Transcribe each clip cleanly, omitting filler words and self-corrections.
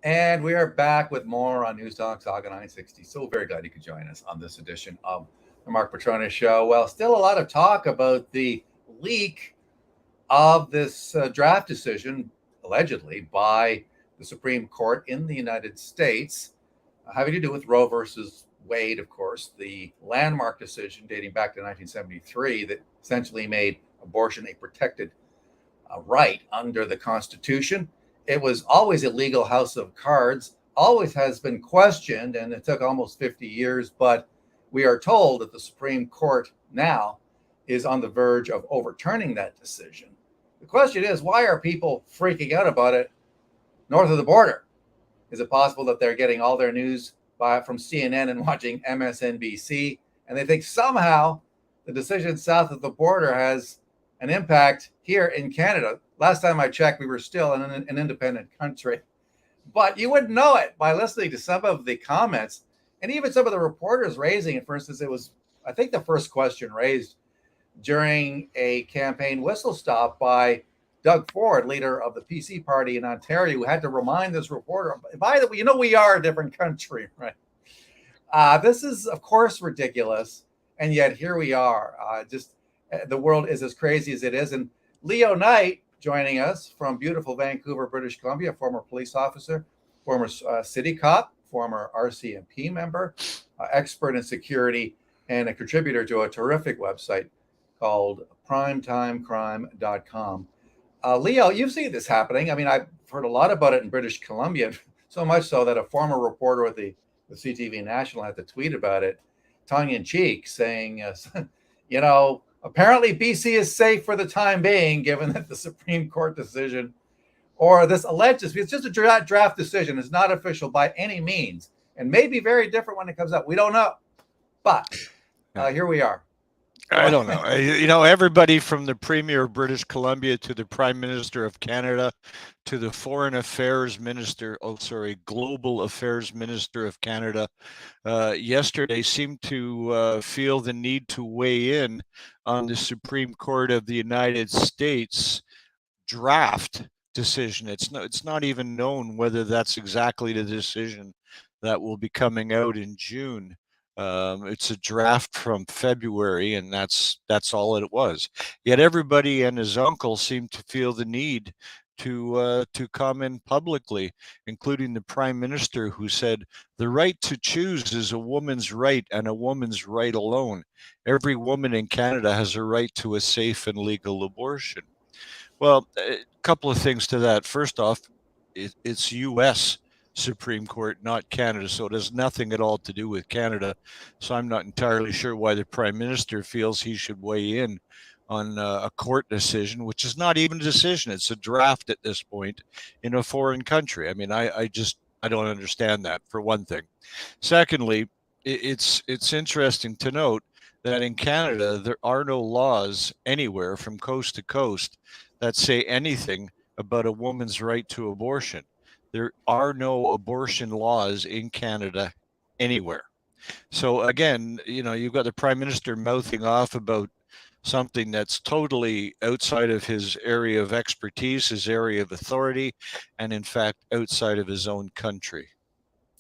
And we are back with more on News Talk Saga 960. So very glad you could join us on this edition of the Mark Petronis Show. Well, still a lot of talk about the leak of this draft decision, allegedly, by the Supreme Court in the United States, having to do with Roe versus Wade, of course, the landmark decision dating back to 1973 that essentially made abortion a protected right under the Constitution. It was always a legal house of cards, always has been questioned, and it took almost 50 years. But we are told that the Supreme Court now is on the verge of overturning that decision. The question is, why are people freaking out about it north of the border? Is it possible that they're getting all their news from CNN and watching MSNBC, and they think somehow the decision south of the border has an impact here in Canada? Last time I checked, we were still an independent country. But you wouldn't know it by listening to some of the comments and even some of the reporters raising it. For instance, it was, I think, the first question raised during a campaign whistle stop by Doug Ford, leader of the PC party in Ontario, who had to remind this reporter, by the way, we are a different country, right? This is, of course, ridiculous. And yet here we are. The world is as crazy as it is. And Leo Knight, joining us from beautiful Vancouver, British Columbia, former police officer, former city cop, former RCMP member, expert in security, and a contributor to a terrific website called primetimecrime.com. Leo, you've seen this happening. I mean, I've heard a lot about it in British Columbia, so much so that a former reporter at the CTV National had to tweet about it, tongue in cheek, saying, apparently BC is safe for the time being, given that the Supreme Court decision, or this alleged, it's just a draft decision. It's not official by any means, and may be very different when it comes up. We don't know, but here we are. I don't know. Everybody from the Premier of British Columbia to the Prime Minister of Canada to the Global Affairs Minister of Canada yesterday seemed to feel the need to weigh in on the Supreme Court of the United States draft decision. It's not even known whether that's exactly the decision that will be coming out in June. It's a draft from February, and that's all it was. Yet everybody and his uncle seemed to feel the need to comment publicly, including the Prime Minister, who said, "The right to choose is a woman's right and a woman's right alone. Every woman in Canada has a right to a safe and legal abortion." Well, a couple of things to that. First off, it's U.S. Supreme Court, not Canada, so it has nothing at all to do with Canada. So I'm not entirely sure why the Prime Minister feels he should weigh in on a court decision, which is not even a decision. It's a draft at this point in a foreign country. I mean, I don't understand that, for one thing. Secondly, it's interesting to note that in Canada, there are no laws anywhere from coast to coast that say anything about a woman's right to abortion. There are no abortion laws in Canada anywhere. So again, you've got the Prime Minister mouthing off about something that's totally outside of his area of expertise, his area of authority, and in fact, outside of his own country.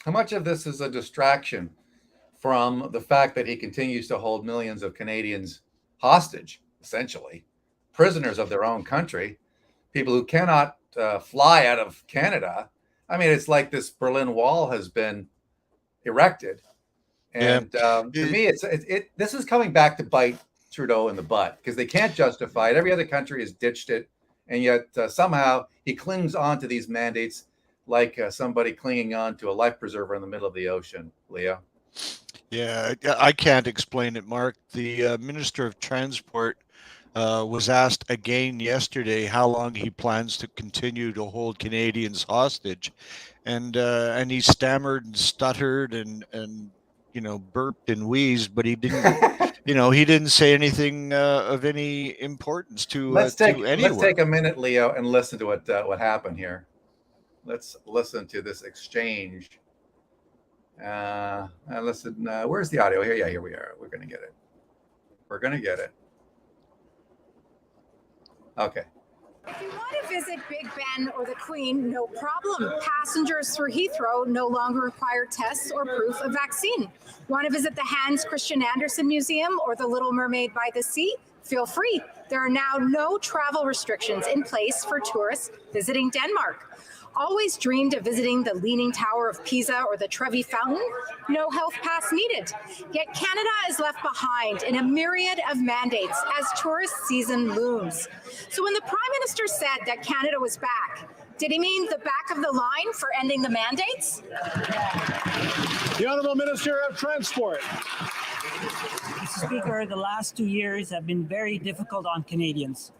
How much of this is a distraction from the fact that he continues to hold millions of Canadians hostage, essentially, prisoners of their own country, people who cannot fly out of Canada? I mean, it's like this Berlin Wall has been erected, and to me, this is coming back to bite Trudeau in the butt, because they can't justify it. Every other country has ditched it, and yet somehow he clings on to these mandates like somebody clinging on to a life preserver in the middle of the ocean. Leo? Yeah, I can't explain it, Mark. The Minister of Transport was asked again yesterday how long he plans to continue to hold Canadians hostage, and he stammered and stuttered and burped and wheezed, but he didn't he didn't say anything of any importance to anyone. Let's take a minute, Leo, and listen to what happened here. Let's listen to this exchange. Listen. Where's the audio here? Yeah, here we are. We're gonna get it. Okay. If you want to visit Big Ben or the Queen, no problem. Passengers through Heathrow no longer require tests or proof of vaccine. Want to visit the Hans Christian Andersen Museum or the Little Mermaid by the Sea? Feel free. There are now no travel restrictions in place for tourists visiting Denmark. Always dreamed of visiting the Leaning Tower of Pisa or the Trevi Fountain? No health pass needed. Yet Canada is left behind in a myriad of mandates as tourist season looms. So when the Prime Minister said that Canada was back, did he mean the back of the line for ending the mandates? The Honourable Minister of Transport. Mr. Speaker, the last 2 years have been very difficult on Canadians.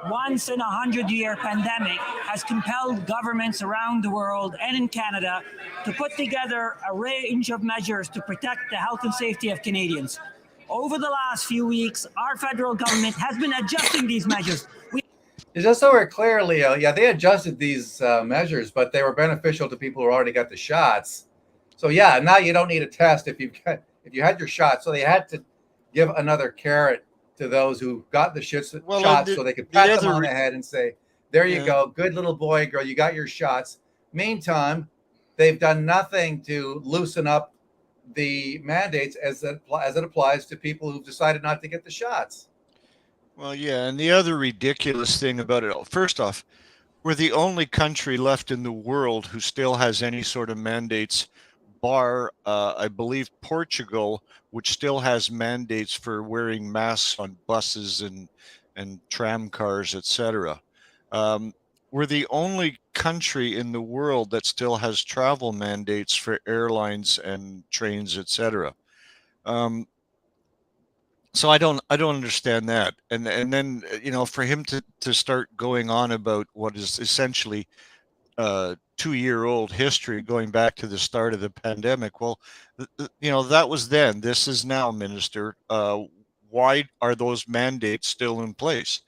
Once in a 100-year pandemic has compelled governments around the world and in Canada to put together a range of measures to protect the health and safety of Canadians. Over the last few weeks, our federal government has been adjusting these measures. Just so we're clear, Leo, yeah, they adjusted these measures, but they were beneficial to people who already got the shots. So yeah, now you don't need a test if you had your shot. So they had to give another carrot to those who got the shots so they could pat them on the head and say, there you go, good little boy, girl, you got your shots. Meantime, they've done nothing to loosen up the mandates as it applies to people who've decided not to get the shots. Well, yeah, and the other ridiculous thing about it all, first off, we're the only country left in the world who still has any sort of mandates, bar, I believe, Portugal, which still has mandates for wearing masks on buses and tram cars, etc. We're the only country in the world that still has travel mandates for airlines and trains, etc. So I don't understand that. And then, for him to start going on about what is essentially 2-year-old history going back to the start of the pandemic. Well, that was then. This is now, Minister. Why are those mandates still in place?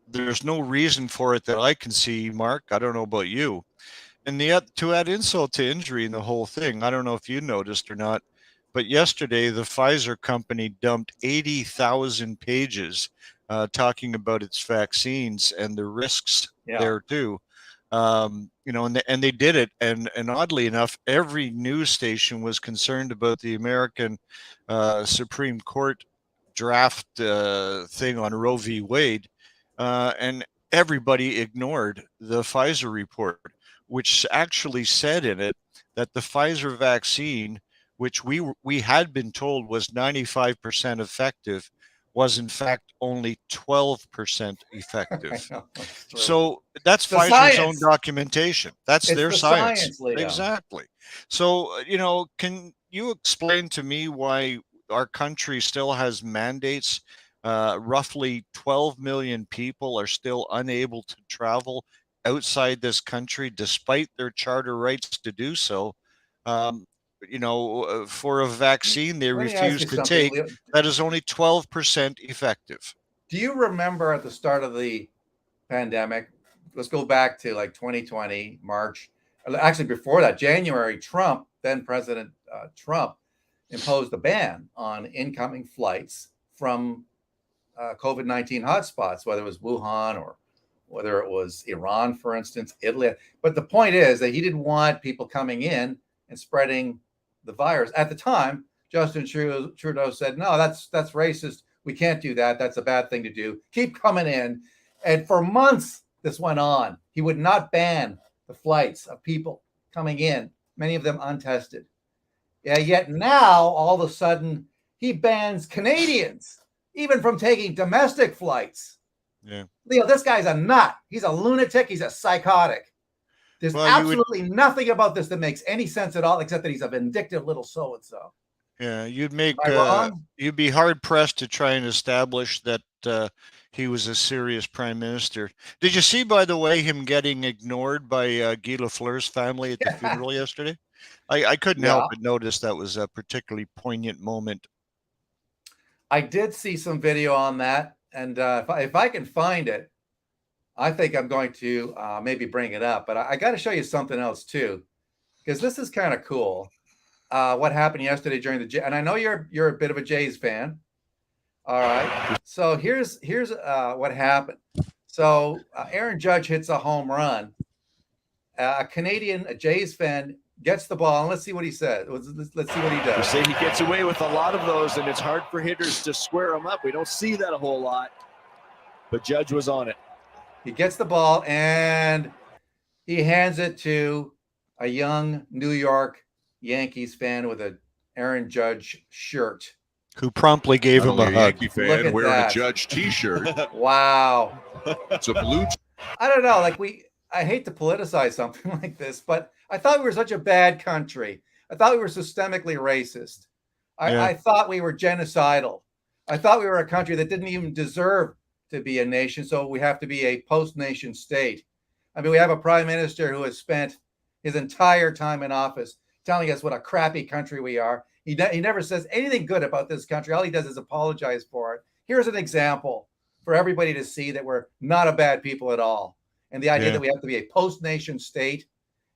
There's no reason for it that I can see, Mark. I don't know about you. And to add insult to injury in the whole thing, I don't know if you noticed or not, but yesterday the Pfizer company dumped 80,000 pages talking about its vaccines and the risks there too. And they did it, and oddly enough, every news station was concerned about the American Supreme Court draft thing on Roe v. Wade, and everybody ignored the Pfizer report, which actually said in it that the Pfizer vaccine, which we had been told was 95% effective, was in fact only 12% effective. So that's Pfizer's science. Own documentation. That's their science. Exactly. So, can you explain to me why our country still has mandates? Roughly 12 million people are still unable to travel outside this country despite their charter rights to do so. For a vaccine they refuse to take that is only 12% effective. Do you remember at the start of the pandemic, let's go back to like 2020, March, actually before that, January, then President Trump imposed a ban on incoming flights from COVID-19 hotspots, whether it was Wuhan or whether it was Iran, for instance, Italy. But the point is that he didn't want people coming in and spreading the virus. At the time, Justin Trudeau said, no, that's racist. We can't do that. That's a bad thing to do. Keep coming in. And for months, this went on. He would not ban the flights of people coming in, many of them untested. Yeah, yet now, all of a sudden, he bans Canadians even from taking domestic flights. Yeah. Leo, this guy's a nut. He's a lunatic. He's a psychotic. There's absolutely nothing about this that makes any sense at all, except that he's a vindictive little so-and-so. Yeah, you'd be hard pressed to try and establish that he was a serious prime minister. Did you see, by the way, him getting ignored by Guy Lafleur's family at the funeral yesterday? I couldn't help but notice that was a particularly poignant moment. I did see some video on that, and if I can find it, I think I'm going to maybe bring it up. But I got to show you something else too, because this is kind of cool. What happened yesterday during the and I know you're a bit of a Jays fan. All right, so here's what happened. So Aaron Judge hits a home run. A Canadian, a Jays fan, gets the ball, and let's see what he says. Let's see what he You does. say he gets away with a lot of those, and it's hard for hitters to square them up. We don't see that a whole lot, but Judge was on it. He gets the ball, and he hands it to a young New York Yankees fan with a Aaron Judge shirt. Who promptly gave him a hug. Yankee Look fan at wearing that. a Judge T-shirt. Wow. It's a blue. I don't know. I hate to politicize something like this, but I thought we were such a bad country. I thought we were systemically racist. I thought we were genocidal. I thought we were a country that didn't even deserve to be a nation, so we have to be a post-nation state. I mean, we have a prime minister who has spent his entire time in office telling us what a crappy country we are. He never says anything good about this country. All he does is apologize for it. Here's an example for everybody to see that we're not a bad people at all. And the idea that we have to be a post-nation state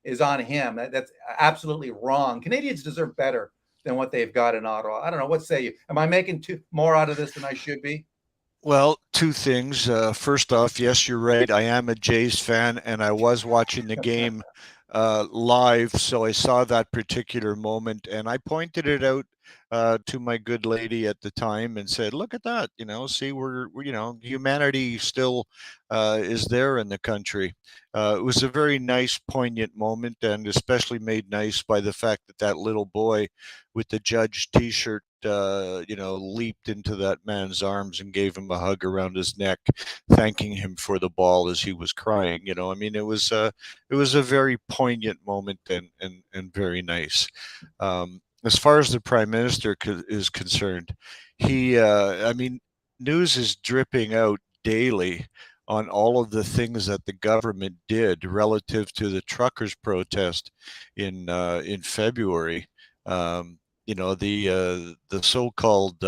is on him. That's absolutely wrong. Canadians deserve better than what they've got in Ottawa. I don't know. What say you? Am I making more out of this than I should be? Well, two things. First off, yes, you're right. I am a Jays fan, and I was watching the game live, so I saw that particular moment, and I pointed it out to my good lady at the time and said, "Look at that! See, we're humanity still is there in the country." It was a very nice, poignant moment, and especially made nice by the fact that little boy with the Judge T-shirt, leaped into that man's arms and gave him a hug around his neck, thanking him for the ball as he was crying. It was a very poignant moment and very nice. As far as the Prime Minister is concerned, news is dripping out daily on all of the things that the government did relative to the truckers' protest in February. The so-called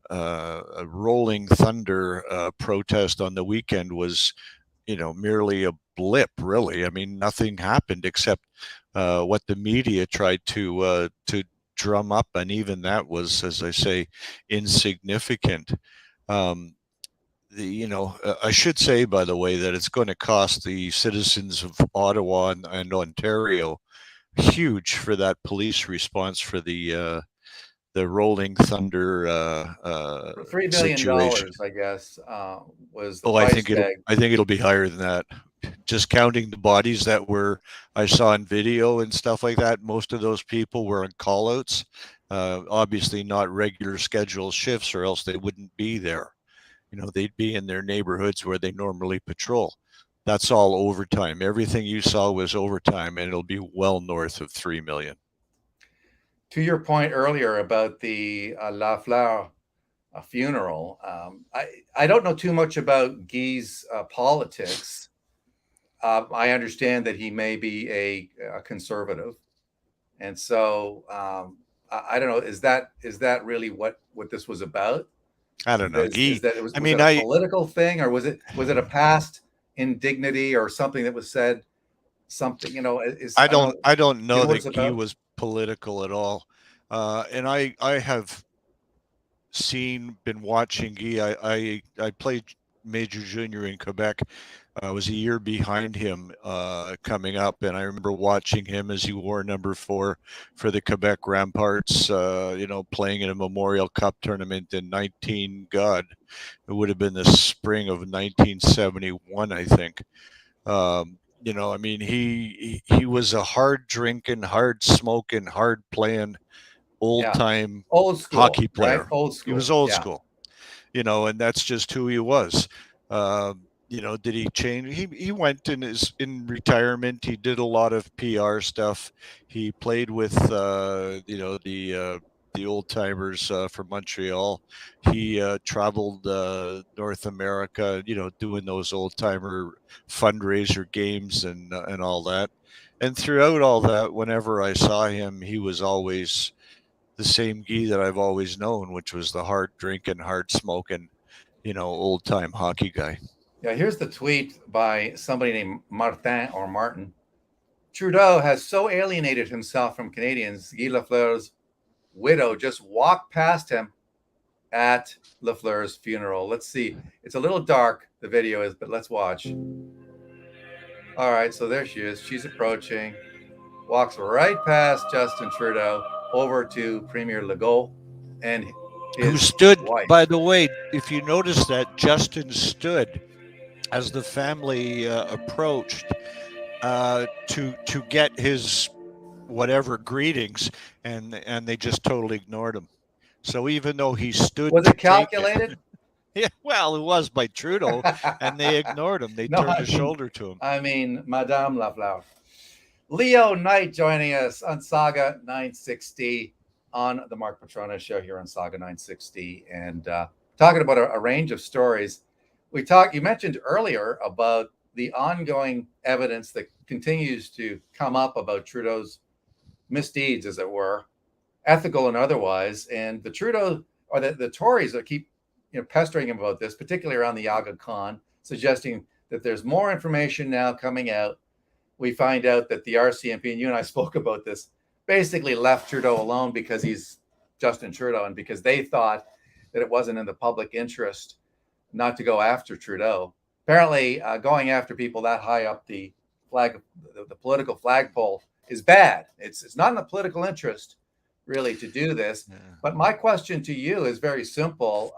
Rolling Thunder protest on the weekend was, merely a blip, really. I mean, nothing happened except what the media tried to drum up, and even that was, as I say, insignificant. I should say, by the way, that it's going to cost the citizens of Ottawa and Ontario huge for that police response for the Rolling Thunder $3 billion, situation. I guess, was the I price think it'll be higher than that. Just counting the bodies that I saw in video and stuff like that, most of those people were on call-outs, obviously not regular scheduled shifts, or else they wouldn't be there. They'd be in their neighborhoods where they normally patrol. That's all overtime. Everything you saw was overtime, and it'll be well north of 3 million. To your point earlier about the Lafleur funeral, I don't know too much about Guy's politics. I understand that he may be a conservative, and so I don't know. Is that really what this was about? I don't know. Was it a political thing, or was it a past indignity or something that was said? Something, I don't know that Guy was political at all. And I have been watching Guy. I played Major Junior in Quebec. I was a year behind him coming up, and I remember watching him as he wore number 4 for the Quebec Ramparts, playing in a Memorial Cup tournament in it would have been the spring of 1971, I think. He was a hard drinking, hard smoking, hard playing, old school hockey player. Right? Old school. He was old school, and that's just who he was. Did he change? He went in retirement. He did a lot of PR stuff. He played with the old timers from Montreal. He traveled North America, doing those old timer fundraiser games and all that. And throughout all that, whenever I saw him, he was always the same Guy that I've always known, which was the hard drinking, hard smoking, old time hockey guy. Yeah, here's the tweet by somebody named Martin. Trudeau has so alienated himself from Canadians, Guy Lafleur's widow just walked past him at Lafleur's funeral. Let's see. It's a little dark, the video is, but let's watch. All right, so there she is. She's approaching, walks right past Justin Trudeau over to Premier Legault and his who stood, wife. by the way, if you notice that Justin stood as the family approached to get his whatever greetings, and they just totally ignored him. So even though he stood, Was it calculated? Yeah, well, it was by Trudeau, and they ignored him. They turned a shoulder to him. I mean, Madame Lafleur. Leo Knight joining us on Saga 960 on the Mark Petronas Show here on Saga 960, and talking about a range of stories. You mentioned earlier about the ongoing evidence that continues to come up about Trudeau's misdeeds, as it were, ethical and otherwise, and the Trudeau or the Tories that keep pestering him about this, particularly around the Aga Khan, suggesting that there's more information now coming out. We find out that the RCMP, and you and I spoke about this, basically left Trudeau alone because he's Justin Trudeau and because they thought that it wasn't in the public interest not to go after Trudeau. Apparently, going after people that high up the political flagpole is bad. It's not in the political interest, really, to do this. Yeah. But my question to you is very simple.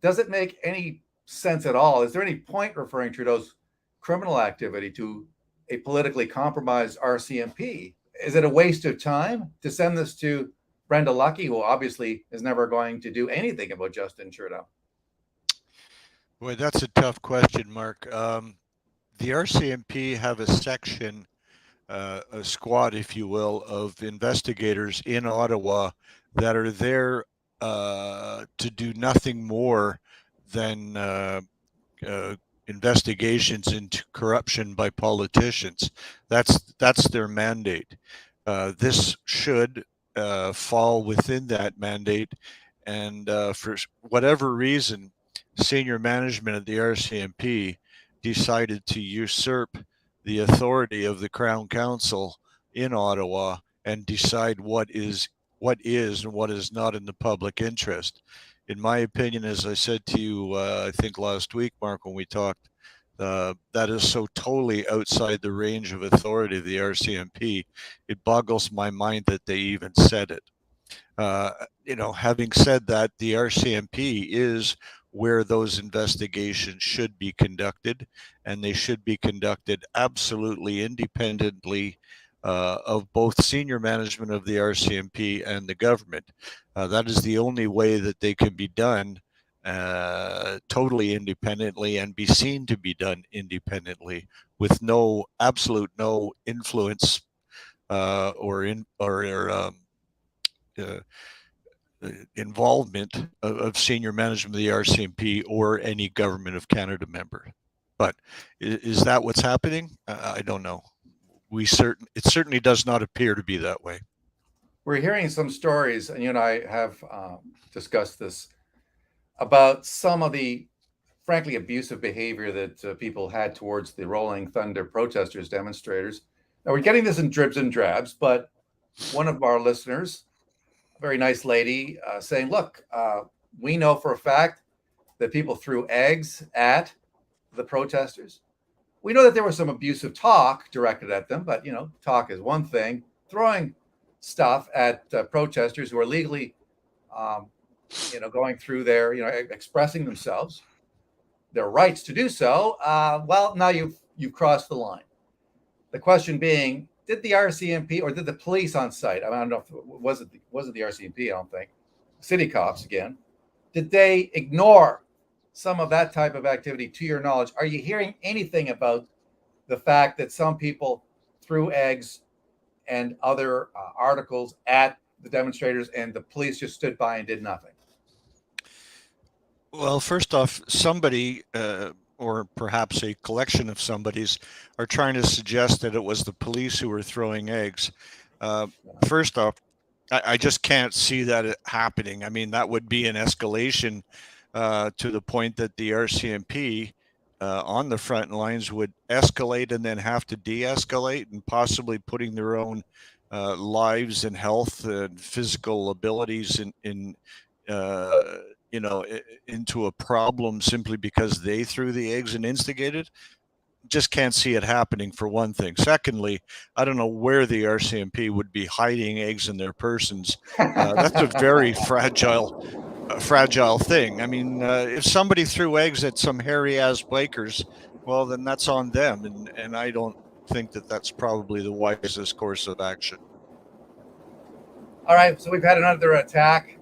Does it make any sense at all? Is there any point referring Trudeau's criminal activity to a politically compromised RCMP? Is it a waste of time to send this to Brenda Lucki, who obviously is never going to do anything about Justin Trudeau? Boy, that's a tough question, Mark. The RCMP have a section, a squad, if you will, of investigators in Ottawa that are there to do nothing more than investigations into corruption by politicians. That's their mandate. This should fall within that mandate, and for whatever reason, senior management of the RCMP decided to usurp the authority of the Crown Council in Ottawa and decide what is and what is not in the public interest. In my opinion, as I said to you, I think last week, Mark, when we talked, that is so totally outside the range of authority of the RCMP. It boggles my mind that they even said it. Having said that, the RCMP is where those investigations should be conducted, and they should be conducted absolutely independently of both senior management of the RCMP and the government. That is the only way that they can be done totally independently and be seen to be done independently with no influence involvement of senior management of the RCMP or any Government of Canada member. But is that what's happening? I don't know. It certainly does not appear to be that way. We're hearing some stories, and you and I have discussed this, about some of the frankly abusive behavior that people had towards the Rolling Thunder protesters, demonstrators. Now, we're getting this in dribs and drabs, but one of our listeners, a very nice lady, saying, look, we know for a fact that people threw eggs at the protesters. We know that there was some abusive talk directed at them, but, talk is one thing. Throwing stuff at protesters who are legally, going through their, expressing themselves, their rights to do so. Well, now you've crossed the line. The question being, did the RCMP or did the police on site? I don't know if was it the RCMP. I don't think. City cops again. Did they ignore some of that type of activity? To your knowledge, are you hearing anything about the fact that some people threw eggs and other articles at the demonstrators and the police just stood by and did nothing? Well, first off, somebody, or perhaps a collection of somebodies, are trying to suggest that it was the police who were throwing eggs. First off, I just can't see that happening. I mean, that would be an escalation to the point that the RCMP on the front lines would escalate and then have to de-escalate, and possibly putting their own lives and health and physical abilities in into a problem simply because they threw the eggs and instigated. Just can't see it happening, for one thing. Secondly, I don't know where the RCMP would be hiding eggs in their persons. That's a very fragile thing. I mean, if somebody threw eggs at some hairy-ass bikers, well, then that's on them, and I don't think that that's probably the wisest course of action. All right, so we've had another attack.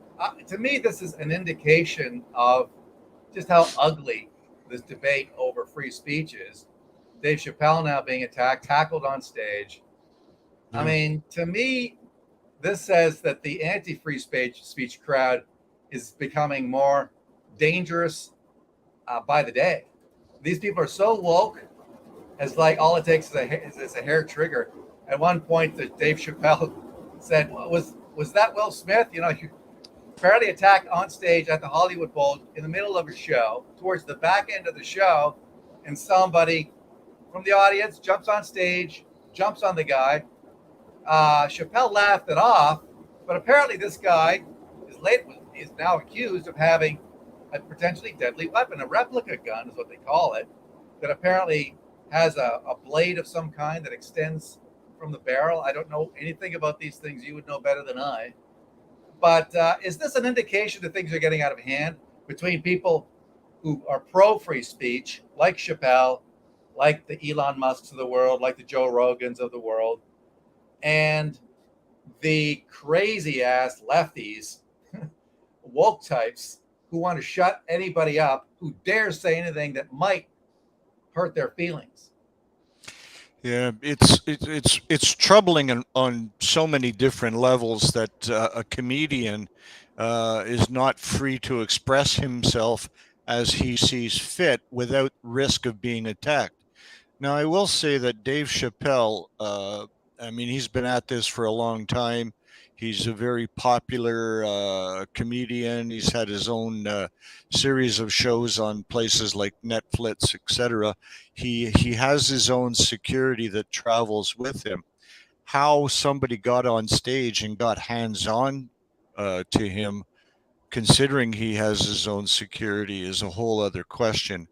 To me, this is an indication of just how ugly this debate over free speech is. Dave Chappelle now being attacked, tackled on stage. I mean, to me, this says that the anti-free speech crowd is becoming more dangerous by the day. These people are so woke, as like all it takes is a hair trigger. At one point, Dave Chappelle said, "Was that Will Smith? You apparently attacked on stage at the Hollywood Bowl in the middle of a show, towards the back end of the show, and somebody from the audience jumps on stage, jumps on the guy. Chappelle laughed it off, but apparently this guy is now accused of having a potentially deadly weapon, a replica gun is what they call it, that apparently has a blade of some kind that extends from the barrel. I don't know anything about these things. You would know better than I. But is this an indication that things are getting out of hand between people who are pro-free speech, like Chappelle, like the Elon Musks of the world, like the Joe Rogans of the world, and the crazy-ass lefties, woke types, who want to shut anybody up who dares say anything that might hurt their feelings? Yeah, it's troubling on so many different levels that a comedian is not free to express himself as he sees fit without risk of being attacked. Now, I will say that Dave Chappelle, I mean, he's been at this for a long time. He's a very popular comedian. He's had his own series of shows on places like Netflix, etc. He has his own security that travels with him. How somebody got on stage and got hands-on to him, considering he has his own security, is a whole other question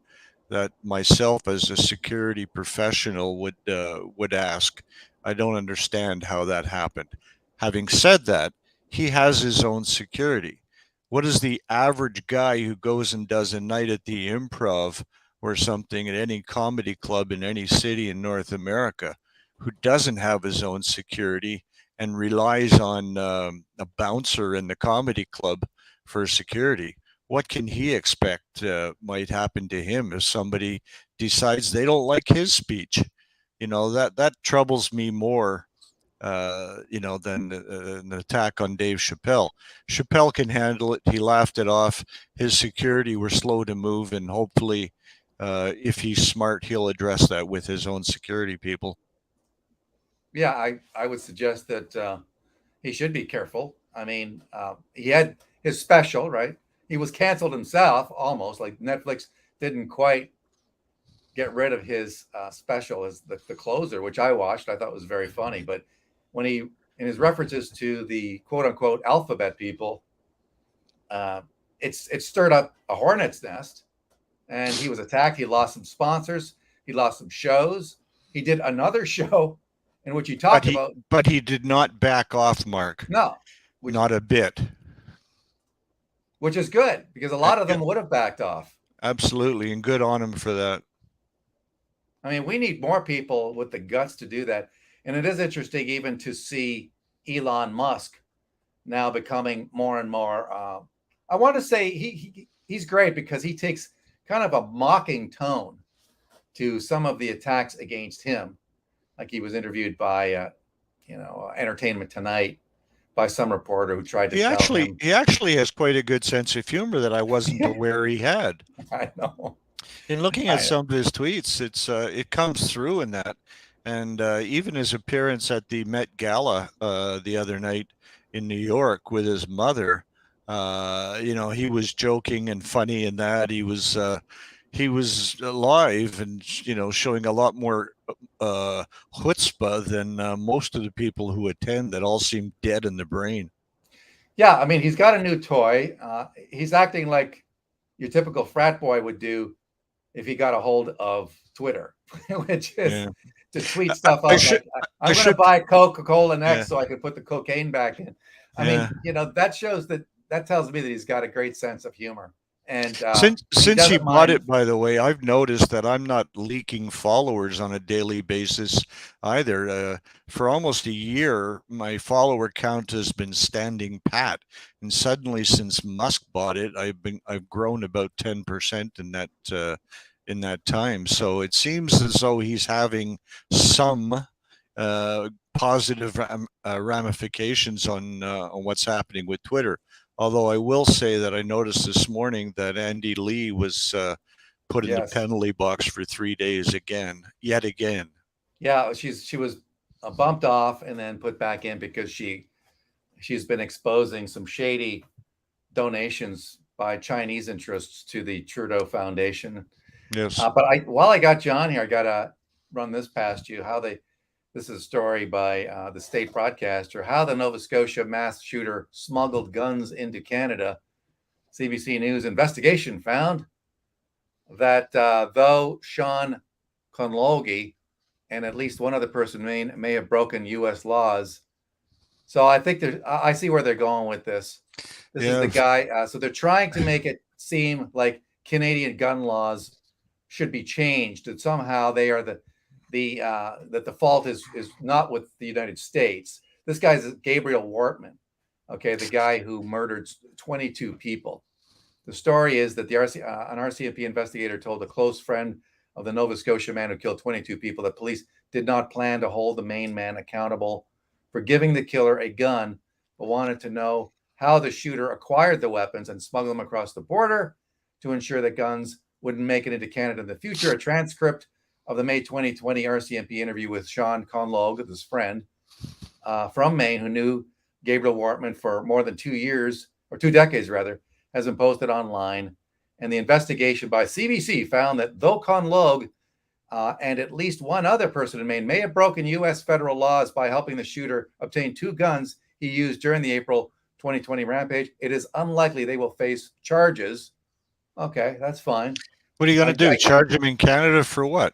that myself as a security professional would ask. I don't understand how that happened. Having said that, he has his own security. What is the average guy who goes and does a night at the Improv or something at any comedy club in any city in North America who doesn't have his own security and relies on a bouncer in the comedy club for security? What can he expect might happen to him if somebody decides they don't like his speech? That troubles me more, than an attack on Dave Chappelle. Chappelle can handle it. He laughed it off. His security were slow to move, and hopefully, if he's smart, he'll address that with his own security people. Yeah, I would suggest that he should be careful. I mean, he had his special, right? He was canceled himself, almost. Like Netflix didn't quite get rid of his special as the closer, which I watched. I thought was very funny. But when in his references to the quote unquote alphabet people, it stirred up a hornet's nest, and he was attacked. He lost some sponsors. He lost some shows. He did another show in which he talked about. But he did not back off, Mark. No, not a bit. Which is good, because a lot of them would have backed off. Absolutely, and good on him for that. I mean, we need more people with the guts to do that. And it is interesting even to see Elon Musk now becoming more and more, I want to say he's great, because he takes kind of a mocking tone to some of the attacks against him. Like he was interviewed by, Entertainment Tonight, by some reporter who tried to tell him. He actually has quite a good sense of humor that I wasn't aware he had. I know. In looking at some of his tweets, it comes through in that. And even his appearance at the Met Gala the other night in New York with his mother, he was joking and funny in that. He was live and, showing a lot more chutzpah than most of the people who attend that all seem dead in the brain. Yeah, I mean, he's got a new toy. He's acting like your typical frat boy would do if he got a hold of Twitter, which is Yeah. to tweet stuff I out should, like, I I'm going to should, buy Coca-Cola yeah, next so I can put the cocaine back in. I yeah. mean, that shows that tells me that he's got a great sense of humor. And he Since he doesn't bought mind. it, by the way, I've noticed that I'm not leaking followers on a daily basis either. For almost a year, my follower count has been standing pat, and suddenly, since Musk bought it, I've grown about 10% in that time. So it seems as though he's having some positive ramifications on what's happening with Twitter. Although I will say that I noticed this morning that Andy Lee was put in the Yes. penalty box for 3 days yet again. Yeah, she was bumped off and then put back in because she's been exposing some shady donations by Chinese interests to the Trudeau Foundation. Yes. But while I got John here, I gotta run this past you. This is a story by the state broadcaster. How the Nova Scotia mass shooter smuggled guns into Canada. CBC News investigation found that though Sean Conlogi and at least one other person may have broken U.S. laws. So I think I see where they're going with this. This is the guy. So they're trying to make it seem like Canadian gun laws should be changed, that somehow they are that the fault is not with the United States. This guy's Gabriel Wortman, okay, the guy who murdered 22 people. The story is that an RCMP investigator told a close friend of the Nova Scotia man who killed 22 people that police did not plan to hold the main man accountable for giving the killer a gun, but wanted to know how the shooter acquired the weapons and smuggled them across the border to ensure that guns wouldn't make it into Canada in the future. A transcript of the May 2020 RCMP interview with Sean Conlogue, his friend from Maine, who knew Gabriel Wortman for more than 2 years, or 2 decades rather, has been posted online. And the investigation by CBC found that though Conlogue and at least one other person in Maine may have broken U.S. federal laws by helping the shooter obtain 2 guns he used during the April 2020 rampage, it is unlikely they will face charges. Okay, that's fine. What are you going to do? Charge him in Canada for what?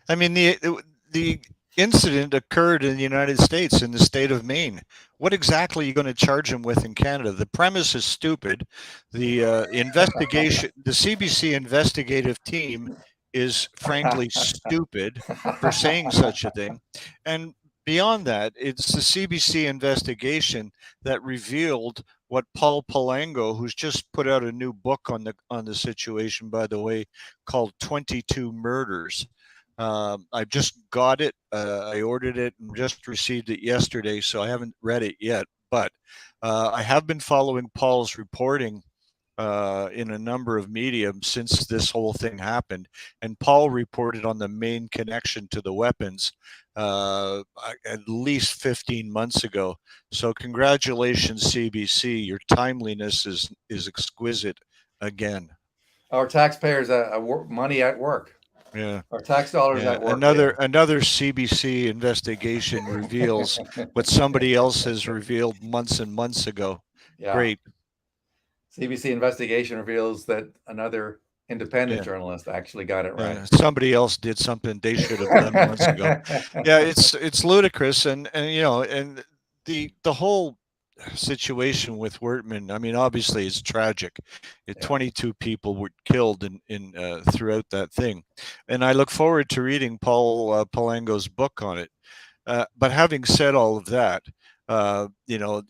I mean, the incident occurred in the United States, in the state of Maine. What exactly are you going to charge him with in Canada? The premise is stupid. The investigation, the CBC investigative team is frankly stupid for saying such a thing. And beyond that, it's the CBC investigation that revealed what Paul Palango, who's just put out a new book on the situation, by the way, called 22 Murders. I just got it. I ordered it and just received it yesterday, so I haven't read it yet. But I have been following Paul's reporting in a number of media since this whole thing happened. And Paul reported on the main connection to the weapons at least 15 months ago. So congratulations, CBC. Your timeliness is exquisite again. Our taxpayers' money at work. Yeah. Our tax dollars at work. Another CBC investigation reveals what somebody else has revealed months and months ago. Yeah. Great. CBC investigation reveals that another independent journalist actually got it right. Somebody else did something they should have done months ago. Yeah, it's ludicrous, and the whole situation with Wortman, I mean, obviously it's tragic. 22 people were killed in throughout that thing, and I look forward to reading Paul Palango's book on it. But having said all of that,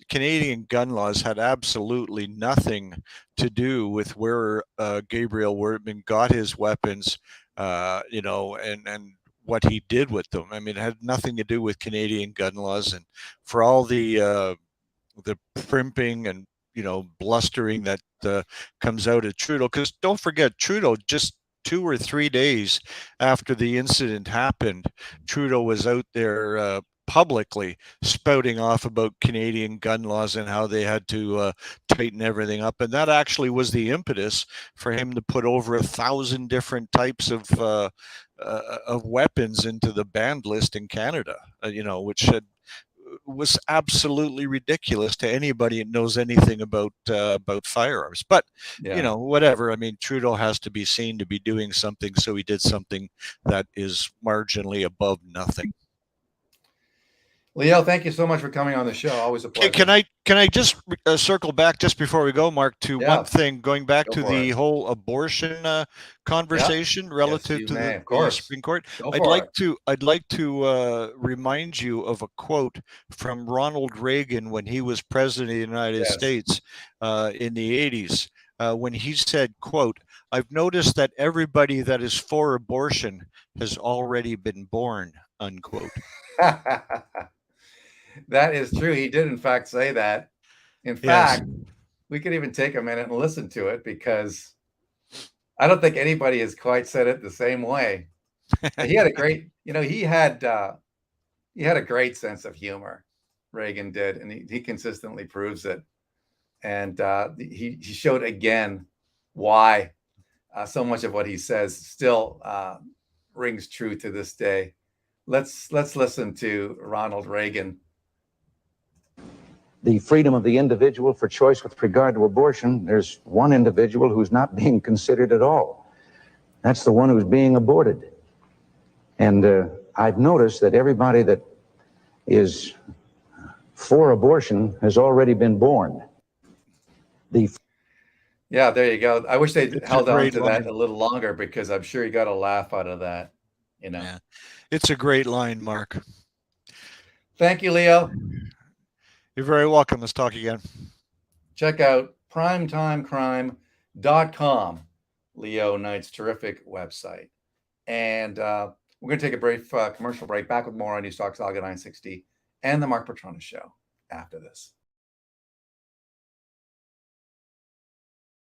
Canadian gun laws had absolutely nothing to do with where Gabriel Wortman got his weapons, and what he did with them. I mean, it had nothing to do with Canadian gun laws, and for all the primping and blustering that comes out of Trudeau, because don't forget, Trudeau, just 2 or 3 days after the incident happened, Trudeau was out there publicly spouting off about Canadian gun laws and how they had to tighten everything up, and that actually was the impetus for him to put over 1,000 different types of weapons into the banned list in Canada. Which had was absolutely ridiculous to anybody that knows anything about firearms. But Yeah. whatever. I mean, Trudeau has to be seen to be doing something, so he did something that is marginally above nothing. Leo, thank you so much for coming on the show. Always a pleasure. Can I just circle back just before we go, Mark, to one thing, going back to the whole abortion conversation relative to the Supreme Court. I'd like to remind you of a quote from Ronald Reagan when he was president of the United States in the 80s. When he said, quote, "I've noticed that everybody that is for abortion has already been born," unquote. That is true. He did, in fact, say that. In fact, we could even take a minute and listen to it, because I don't think anybody has quite said it the same way. He had a great, he had a great sense of humor. Reagan did, and he consistently proves it. And he showed again why so much of what he says still rings true to this day. Let's listen to Ronald Reagan. The freedom of the individual for choice with regard to abortion, there's one individual who's not being considered at all. That's the one who's being aborted. And I've noticed that everybody that is for abortion has already been born. Yeah, there you go. I wish they'd held on to that a little longer, because I'm sure you got a laugh out of that. Yeah, it's a great line, Mark. Thank you, Leo. You're very welcome. Let's talk again. Check out primetimecrime.com, Leo Knight's terrific website. And we're going to take a brief commercial break. Back with more on News Talk Saga 960 and the Mark Petronas Show after this.